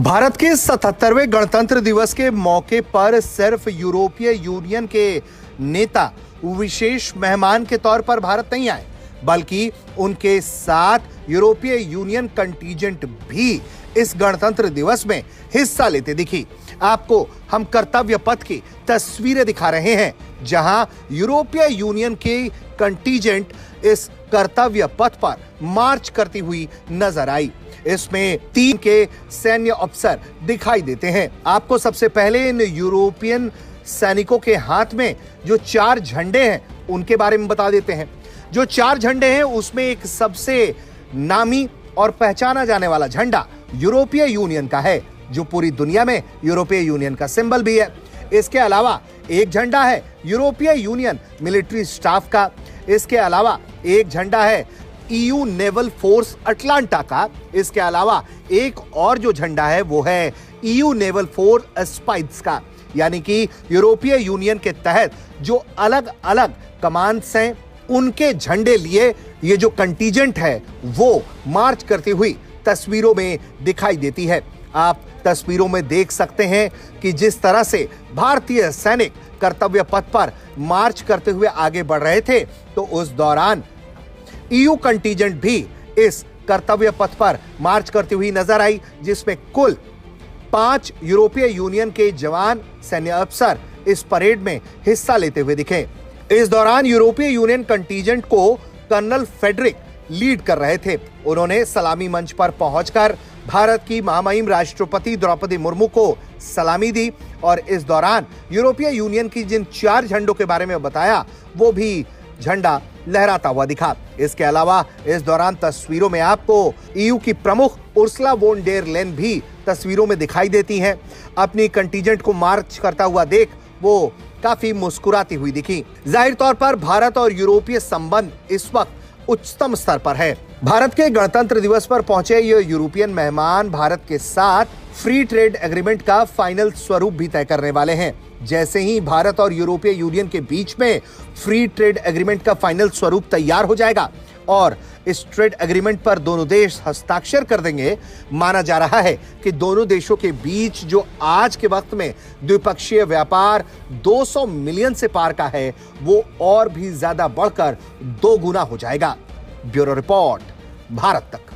भारत के 77वें गणतंत्र दिवस के मौके पर सिर्फ यूरोपीय यूनियन के नेता विशेष मेहमान के तौर पर भारत नहीं आए, बल्कि उनके साथ यूरोपीय यूनियन कंटीजेंट भी इस गणतंत्र दिवस में हिस्सा लेते दिखी। आपको हम कर्तव्य पथ की तस्वीरें दिखा रहे हैं, जहां यूरोपीय यूनियन की कंटीजेंट इस कर्तव्य पथ पर मार्च करती हुई नजर आई। इसमें 3 के सैन्य अफसर दिखाई देते हैं। आपको सबसे पहले इन यूरोपियन सैनिकों के हाथ में जो 4 झंडे हैं उनके बारे में बता देते हैं। जो 4 झंडे हैं उसमें एक सबसे नामी और पहचाना जाने वाला झंडा यूरोपीय यूनियन का है, जो पूरी दुनिया में यूरोपीय यूनियन का सिंबल भी है। इसके अलावा एक झंडा है यूरोपीय यूनियन मिलिट्री स्टाफ का। इसके अलावा एक झंडा है ईयू नेवल फोर्स अटलांटा का। इसके अलावा एक और जो झंडा है वो है ईयू नेवल फोर्स स्पाइस का। यानी कि यूरोपीय यूनियन के तहत जो अलग अलग कमांड्स हैं उनके झंडे लिए ये जो कंटीजेंट है वो मार्च करती हुई तस्वीरों में दिखाई देती है। आप तस्वीरों में देख सकते हैं कि जिस तरह से भारतीय सैनिक कर्तव्य पथ पर मार्च करते हुए आगे बढ़ रहे थे, तो उस दौरान ईयू कंटीजेंट भी इस कर्तव्य पथ पर मार्च करती हुई नजर आई, जिसमें कुल 5 यूरोपीय यूनियन के जवान सैन्य अफसर इस परेड में हिस्सा लेते हुए दिखे। इस दौरान यूरोपीय यूनियन कंटीजेंट को कर्नल फेडरिक लीड कर रहे थे। उन्होंने सलामी मंच पर पहुंचकर भारत की महामहिम राष्ट्रपति द्रौपदी मुर्मू को सलामी दी और इस दौरान यूरोपीय यूनियन की जिन 4 झंडों के बारे में बताया वो भी झंडा लहराता हुआ दिखा। इसके अलावा इस दौरान तस्वीरों में आपको ईयू की प्रमुख उर्सुला वोन डेर लेन भी तस्वीरों में दिखाई देती हैं। अपनी कंटीजेंट को मार्च करता हुआ देख वो काफी मुस्कुराती हुई दिखी। जाहिर तौर पर भारत और यूरोपीय संबंध इस वक्त उच्चतम स्तर पर है। भारत के गणतंत्र दिवस पर पहुंचे ये यूरोपियन मेहमान भारत के साथ फ्री ट्रेड एग्रीमेंट का फाइनल स्वरूप भी तय करने वाले हैं। जैसे ही भारत और यूरोपीय यूनियन के बीच में फ्री ट्रेड एग्रीमेंट का फाइनल स्वरूप तैयार हो जाएगा और इस ट्रेड एग्रीमेंट पर दोनों देश हस्ताक्षर कर देंगे, माना जा रहा है कि दोनों देशों के बीच जो आज के वक्त में द्विपक्षीय व्यापार 200 मिलियन से पार का है, वो और भी ज्यादा बढ़कर 2 गुना हो जाएगा। ब्यूरो रिपोर्ट, भारत तक।